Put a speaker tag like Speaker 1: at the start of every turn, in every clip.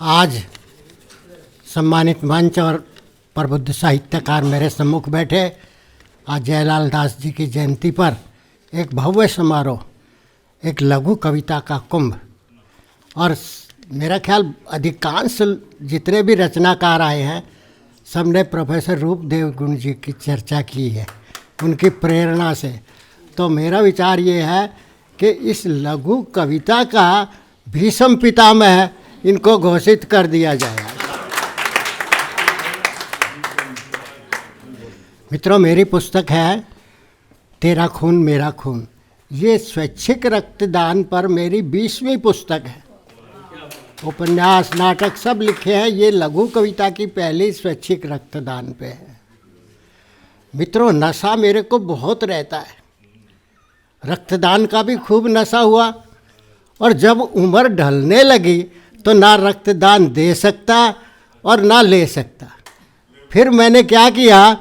Speaker 1: आज सम्मानित मंच और प्रबुद्ध साहित्यकार मेरे सम्मुख बैठे। आज जयलाल दास जी की जयंती पर एक भव्य समारोह, एक लघु कविता का कुंभ, और मेरा ख्याल अधिकांश जितने भी रचनाकार आए हैं सबने प्रोफेसर रूपदेव गुण जी की चर्चा की है, उनकी प्रेरणा से। तो मेरा विचार ये है कि इस लघु कविता का भीष्म पितामह इनको घोषित कर दिया जाए। मित्रों, मेरी पुस्तक है तेरा खून मेरा खून। ये स्वैच्छिक रक्तदान पर मेरी 20वीं पुस्तक है। उपन्यास, नाटक सब लिखे हैं। ये लघु कविता की पहली स्वैच्छिक रक्तदान पे है। मित्रों, नशा मेरे को बहुत रहता है। रक्तदान का भी खूब नशा हुआ, और जब उम्र ढलने लगी तो ना रक्तदान दे सकता और ना ले सकता। फिर मैंने क्या किया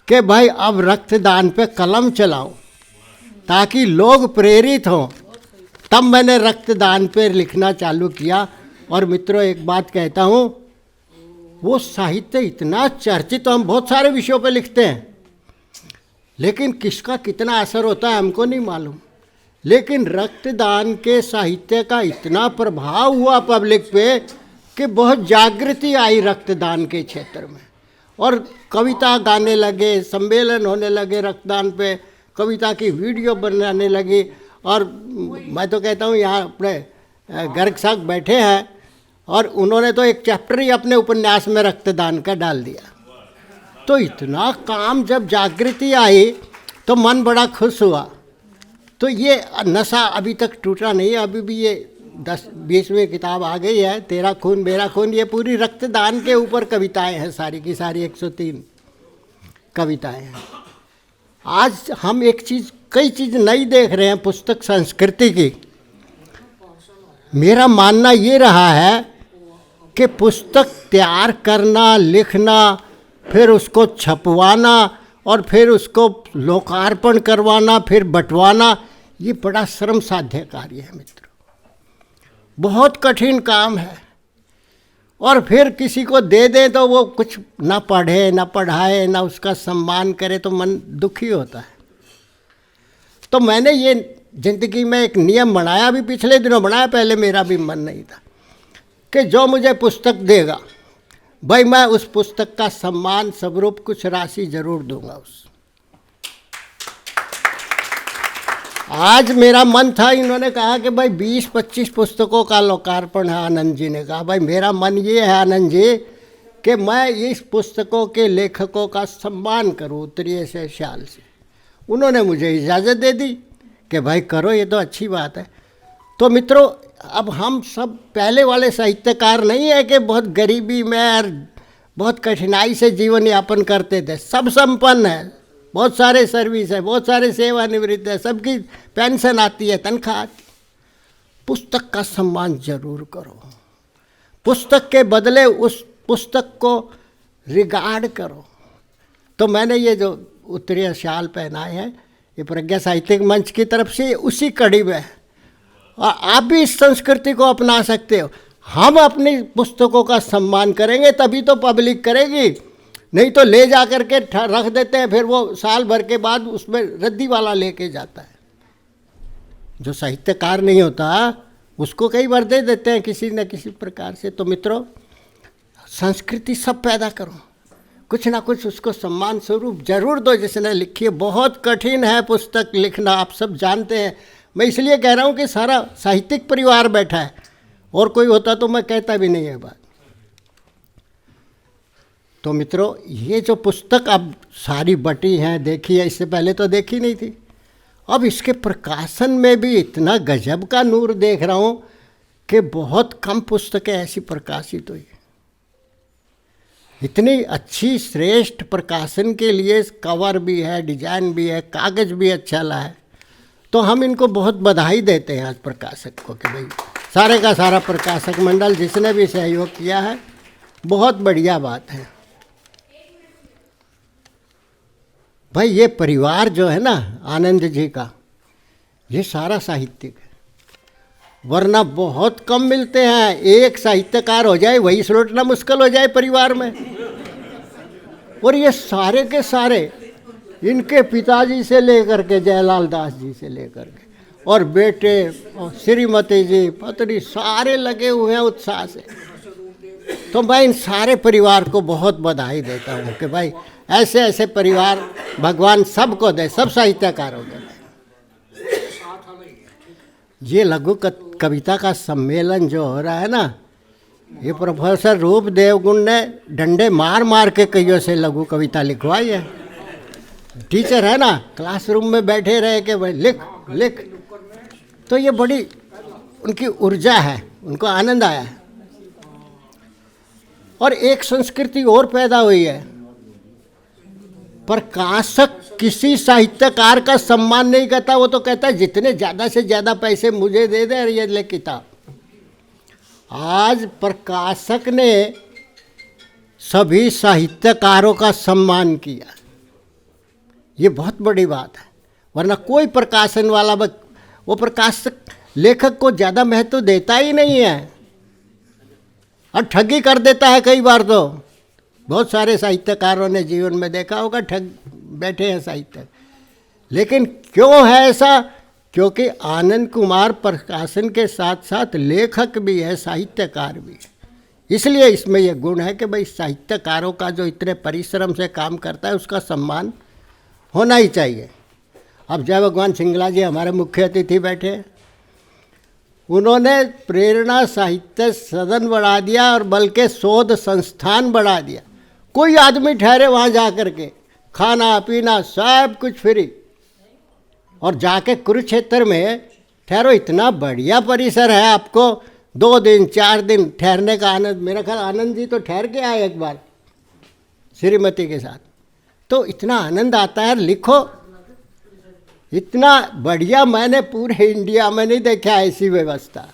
Speaker 1: कि भाई अब रक्तदान पे कलम चलाऊं ताकि लोग प्रेरित हों। तब मैंने रक्तदान पे लिखना चालू किया। और मित्रों, एक बात कहता हूँ, वो साहित्य इतना चर्चित, तो हम बहुत सारे विषयों पे लिखते हैं, लेकिन किसका कितना असर होता है हमको नहीं मालूम। लेकिन रक्तदान के साहित्य का इतना प्रभाव हुआ पब्लिक पे कि बहुत जागृति आई रक्तदान के क्षेत्र में, और कविता गाने लगे, सम्मेलन होने लगे रक्तदान पे, कविता की वीडियो बनाने लगी। और मैं तो कहता हूँ, यहाँ अपने गर्ग साहब बैठे हैं और उन्होंने तो एक चैप्टर ही अपने उपन्यास में रक्तदान का डाल दिया। तो इतना काम, जब जागृति आई तो मन बड़ा खुश हुआ। तो ये नशा अभी तक टूटा नहीं है। अभी भी ये 10-20वीं किताब आ गई है, तेरा खून मेरा खून। ये पूरी रक्तदान के ऊपर कविताएं हैं, सारी की सारी 103 कविताएं हैं। आज हम कई चीज़ नई देख रहे हैं पुस्तक संस्कृति की। मेरा मानना ये रहा है कि पुस्तक तैयार करना, लिखना, फिर उसको छपवाना और फिर उसको लोकार्पण करवाना, फिर बंटवाना, ये बड़ा श्रम साध्य कार्य है मित्रों। बहुत कठिन काम है। और फिर किसी को दे दें तो वो कुछ ना पढ़े, ना पढ़ाए, ना उसका सम्मान करे, तो मन दुखी होता है। तो मैंने ये जिंदगी में एक नियम बनाया, अभी पिछले दिनों बनाया, पहले मेरा भी मन नहीं था, कि जो मुझे पुस्तक देगा भाई मैं उस पुस्तक का सम्मान स्वरूप कुछ राशि जरूर दूंगा। आज मेरा मन था, इन्होंने कहा कि भाई 20-25 पुस्तकों का लोकार्पण है। आनंद जी ने कहा, भाई मेरा मन ये है आनंद जी कि मैं इस पुस्तकों के लेखकों का सम्मान करूं उत्तरीय से ख्याल से। उन्होंने मुझे इजाज़त दे दी कि भाई करो, ये तो अच्छी बात है। तो मित्रों, अब हम सब पहले वाले साहित्यकार नहीं है कि बहुत गरीबी में और बहुत कठिनाई से जीवन यापन करते थे। सब संपन्न है, बहुत सारे सर्विस है, बहुत सारे सेवानिवृत्त है, सबकी पेंशन आती है, तनख्वाह आती है। पुस्तक का सम्मान जरूर करो, पुस्तक के बदले उस पुस्तक को रिगार्ड करो। तो मैंने ये जो उत्तरीय शाल पहनाए हैं, ये प्रज्ञा साहित्यिक मंच की तरफ से उसी कड़ी में है। और आप भी इस संस्कृति को अपना सकते हो। हम अपनी पुस्तकों का सम्मान करेंगे तभी तो पब्लिक करेगी, नहीं तो ले जा करके रख देते हैं, फिर वो साल भर के बाद उसमें रद्दी वाला लेके जाता है। जो साहित्यकार नहीं होता उसको कई बार दे देते हैं किसी न किसी प्रकार से। तो मित्रों, संस्कृति सब पैदा करो, कुछ ना कुछ उसको सम्मान स्वरूप जरूर दो। जिसने लिखी है, बहुत कठिन है पुस्तक लिखना, आप सब जानते हैं। मैं इसलिए कह रहा हूँ कि सारा साहित्यिक परिवार बैठा है, और कोई होता तो मैं कहता भी नहीं है बात। तो मित्रों, ये जो पुस्तक अब सारी बटी हैं, देखी है, इससे पहले तो देखी नहीं थी। अब इसके प्रकाशन में भी इतना गजब का नूर देख रहा हूँ कि बहुत कम पुस्तकें ऐसी प्रकाशित हुई। इतनी अच्छी श्रेष्ठ प्रकाशन के लिए कवर भी है, डिजाइन भी है, कागज़ भी अच्छा ला है। तो हम इनको बहुत बधाई देते हैं आज प्रकाशक को कि भाई सारे का सारा प्रकाशक मंडल जिसने भी सहयोग किया है, बहुत बढ़िया बात है। भाई ये परिवार जो है ना आनंद जी का, ये सारा साहित्यिक है। वरना बहुत कम मिलते हैं। एक साहित्यकार हो जाए वही सुलटना मुश्किल हो जाए परिवार में। और ये सारे के सारे इनके पिताजी से लेकर के जयलाल दास जी से लेकर के और बेटे और श्रीमती जी पत्नी सारे लगे हुए हैं उत्साह से। तो मैं इन सारे परिवार को बहुत बधाई देता हूँ कि भाई ऐसे ऐसे परिवार भगवान सबको दे, सब साहित्यकारों को दे। ये लघु कविता का सम्मेलन जो हो रहा है ना, ये प्रोफेसर रूप देवगुण ने डंडे मार मार के कईयों से लघु कविता लिखवाई है। टीचर है ना, क्लासरूम में बैठे रहे कि भाई लिख लिख, तो ये बड़ी उनकी ऊर्जा है, उनको आनंद आया है। और एक संस्कृति और पैदा हुई है, प्रकाशक किसी साहित्यकार का सम्मान नहीं करता। वो तो कहता है जितने ज़्यादा से ज़्यादा पैसे मुझे दे दे ये ले किताब। आज प्रकाशक ने सभी साहित्यकारों का सम्मान किया, ये बहुत बड़ी बात है। वरना कोई प्रकाशन वाला वो प्रकाशक लेखक को ज़्यादा महत्व देता ही नहीं है और ठगी कर देता है कई बार। तो बहुत सारे साहित्यकारों ने जीवन में देखा होगा, ठग बैठे हैं साहित्य। लेकिन क्यों है ऐसा? क्योंकि आनंद कुमार प्रकाशन के साथ साथ लेखक भी है, साहित्यकार भी है। इसलिए इसमें यह गुण है कि भाई साहित्यकारों का जो इतने परिश्रम से काम करता है उसका सम्मान होना ही चाहिए। अब जय भगवान सिंगला जी हमारे मुख्य अतिथि बैठे हैं, उन्होंने प्रेरणा साहित्य सदन बढ़ा दिया और बल्कि शोध संस्थान बढ़ा दिया। कोई आदमी ठहरे वहाँ जा कर के, खाना पीना सब कुछ फ्री। और जाके कुरुक्षेत्र में ठहरो, इतना बढ़िया परिसर है, आपको 2 दिन 4 दिन ठहरने का आनंद। मेरा ख्याल आनंद जी तो ठहर के आए एक बार श्रीमती के साथ, तो इतना आनंद आता है। लिखो, इतना बढ़िया मैंने पूरे इंडिया में नहीं देखा ऐसी व्यवस्था।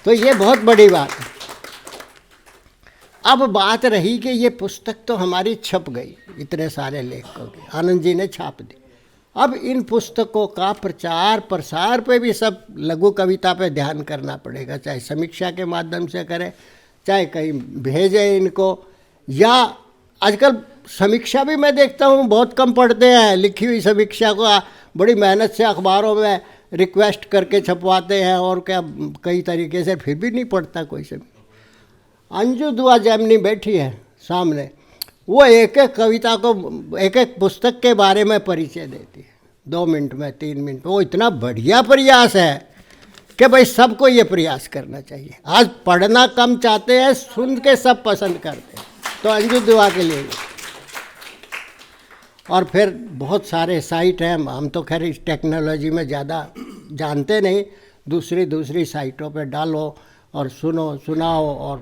Speaker 1: तो ये बहुत बड़ी बात है। अब बात रही कि ये पुस्तक तो हमारी छप गई, इतने सारे लेखकों की आनंद जी ने छाप दी। अब इन पुस्तकों का प्रचार प्रसार पे भी सब लघु कविता पे ध्यान करना पड़ेगा, चाहे समीक्षा के माध्यम से करें, चाहे कहीं भेजें इनको, या आजकल समीक्षा भी मैं देखता हूँ बहुत कम पढ़ते हैं। लिखी हुई समीक्षा को बड़ी मेहनत से अखबारों में रिक्वेस्ट करके छपवाते हैं और क्या कई तरीके से, फिर भी नहीं पढ़ता कोई से। अंजू दुआ जैमिनी बैठी है सामने, वो एक एक कविता को, एक एक पुस्तक के बारे में परिचय देती है 2 मिनट में 3 मिनट में। वो इतना बढ़िया प्रयास है कि भाई सबको ये प्रयास करना चाहिए। आज पढ़ना कम चाहते हैं, सुन के सब पसंद करते हैं, तो अंजू दुआ के लिए। और फिर बहुत सारे साइट हैं, हम तो खैर इस टेक्नोलॉजी में ज़्यादा जानते नहीं, दूसरी साइटों पे डालो और सुनाओ, और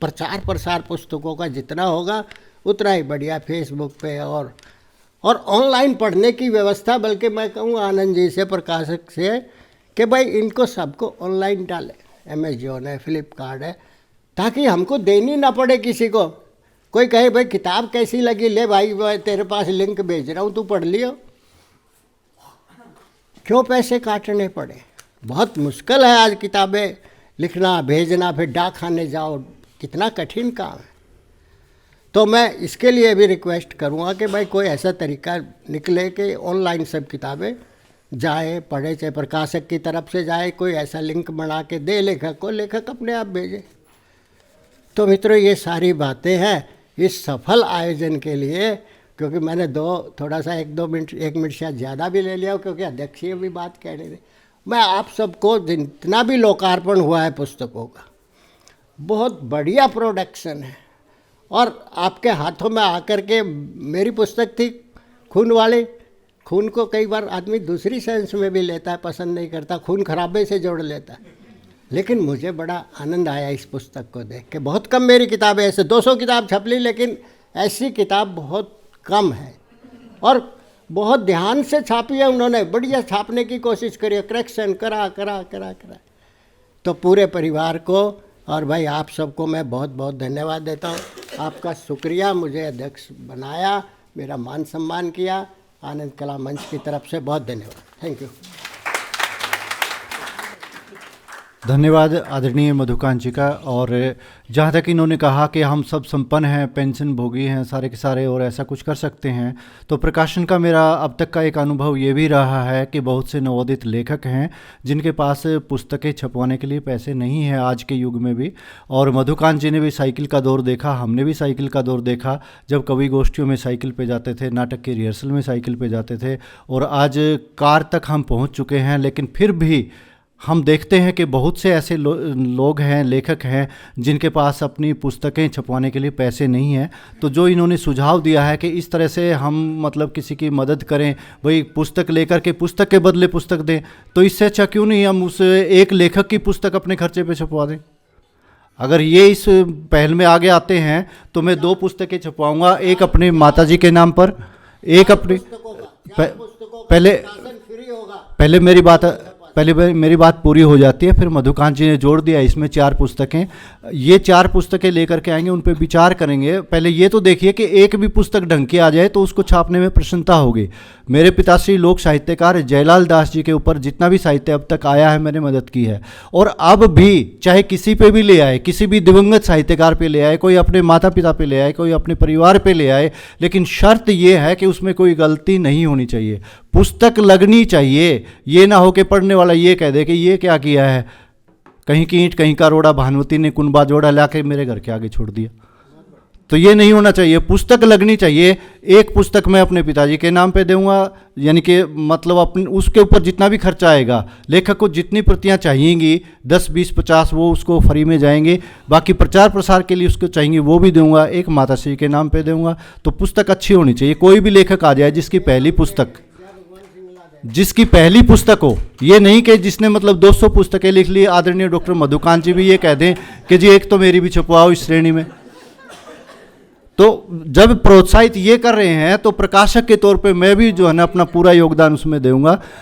Speaker 1: प्रचार प्रसार पुस्तकों का जितना होगा उतना ही बढ़िया। फेसबुक पे और ऑनलाइन पढ़ने की व्यवस्था, बल्कि मैं कहूँ आनंद जी से, प्रकाशक से, कि भाई इनको सबको ऑनलाइन डालें। अमेजोन है, फ्लिपकार्ट है, ताकि हमको देनी ना पड़े किसी को। कोई कहे भाई किताब कैसी लगी, ले भाई मैं तेरे पास लिंक भेज रहा हूँ, तू पढ़ लियो। क्यों पैसे काटने पड़े? बहुत मुश्किल है आज किताबें लिखना, भेजना, फिर डाक खाने जाओ, कितना कठिन काम है। तो मैं इसके लिए भी रिक्वेस्ट करूँगा कि भाई कोई ऐसा तरीका निकले कि ऑनलाइन सब किताबें जाए, पढ़े, चाहे प्रकाशक की तरफ से जाए, कोई ऐसा लिंक बना के दे लेखक को, लेखक अपने आप भेजे। तो मित्रों, ये सारी बातें हैं इस सफल आयोजन के लिए। क्योंकि मैंने थोड़ा सा 1-2 मिनट, 1 मिनट शायद ज़्यादा भी ले लिया, क्योंकि अध्यक्ष ये भी बात कह रहे थे। मैं आप सबको, जितना भी लोकार्पण हुआ है पुस्तकों का, बहुत बढ़िया प्रोडक्शन है। और आपके हाथों में आकर के, मेरी पुस्तक थी खून वाली, खून को कई बार आदमी दूसरी सेंस में भी लेता है, पसंद नहीं करता, खून खराबे से जोड़ लेता है। लेकिन मुझे बड़ा आनंद आया इस पुस्तक को देख के। बहुत कम मेरी किताबें ऐसे, 200 किताब छप ली, लेकिन ऐसी किताब बहुत कम है। और बहुत ध्यान से छापी है उन्होंने, बढ़िया छापने की कोशिश करी, करेक्शन करा। तो पूरे परिवार को और भाई आप सबको मैं बहुत बहुत धन्यवाद देता हूँ। आपका शुक्रिया, मुझे अध्यक्ष बनाया, मेरा मान सम्मान किया। आनंद कला मंच की तरफ से बहुत धन्यवाद। Thank you.
Speaker 2: धन्यवाद आदरणीय मधुकांत जी का। और जहाँ तक इन्होंने कहा कि हम सब संपन्न हैं, पेंशन भोगी हैं सारे के सारे और ऐसा कुछ कर सकते हैं, तो प्रकाशन का मेरा अब तक का एक अनुभव ये भी रहा है कि बहुत से नवोदित लेखक हैं जिनके पास पुस्तकें छपवाने के लिए पैसे नहीं हैं आज के युग में भी। और मधुकांत जी ने भी साइकिल का दौर देखा, हमने भी साइकिल का दौर देखा, जब कवि गोष्ठियों में साइकिल पे जाते थे, नाटक की रिहर्सल में साइकिल पे जाते थे, और आज कार तक हम पहुँच चुके हैं। लेकिन फिर भी हम देखते हैं कि बहुत से ऐसे लोग हैं, लेखक हैं, जिनके पास अपनी पुस्तकें छपवाने के लिए पैसे नहीं हैं। तो जो इन्होंने सुझाव दिया है कि इस तरह से हम मतलब किसी की मदद करें, भाई पुस्तक लेकर के पुस्तक के बदले पुस्तक दें, तो इससे अच्छा क्यों नहीं हम उस एक लेखक की पुस्तक अपने खर्चे पे छपवा दें। अगर ये इस पहल में आगे आते हैं तो मैं 2 पुस्तकें छपवाऊँगा, एक अपने माताजी के नाम पर, एक अपनी पहले मेरी बात पूरी हो जाती है, फिर मधुकांत जी ने जोड़ दिया इसमें 4 पुस्तकें। ये 4 पुस्तकें लेकर के आएंगे, उन पे विचार करेंगे। पहले ये तो देखिए कि एक भी पुस्तक ढंग की आ जाए तो उसको छापने में प्रसन्नता होगी। मेरे पिताश्री लोक साहित्यकार जयलाल दास जी के ऊपर जितना भी साहित्य अब तक आया है मैंने मदद की है, और अब भी चाहे किसी पे भी ले आए, किसी भी दिवंगत साहित्यकार पे ले आए, कोई अपने माता पिता पे ले आए, कोई अपने परिवार पे ले आए, लेकिन शर्त ये है कि उसमें कोई गलती नहीं होनी चाहिए, पुस्तक लगनी चाहिए। ये ना हो कि पढ़ने वाला ये कह दे कि ये क्या किया है, कहीं की ईंट कहीं का रोड़ा, भानुमति ने कुनबा जोड़ा ला के मेरे घर के आगे छोड़ दिया। तो ये नहीं होना चाहिए, पुस्तक लगनी चाहिए। एक पुस्तक मैं अपने पिताजी के नाम पे दूंगा, यानी कि मतलब अपने उसके ऊपर जितना भी खर्चा आएगा, लेखक को जितनी प्रतियां चाहिएंगी 10, 20, 50 वो उसको फ्री में जाएंगे, बाकी प्रचार प्रसार के लिए उसको चाहिए वो भी दूंगा, एक माताश्री के नाम पे दूंगा। तो पुस्तक अच्छी होनी चाहिए। कोई भी लेखक आ जाए जिसकी पहली पुस्तक हो, ये नहीं कि जिसने मतलब 200 पुस्तकें लिख ली। आदरणीय डॉक्टर मधुकांत जी भी ये कह दें कि जी एक तो मेरी भी छपवाओ इस श्रेणी में। तो जब प्रोत्साहित ये कर रहे हैं तो प्रकाशक के तौर पे मैं भी जो है ना अपना पूरा योगदान उसमें दूंगा।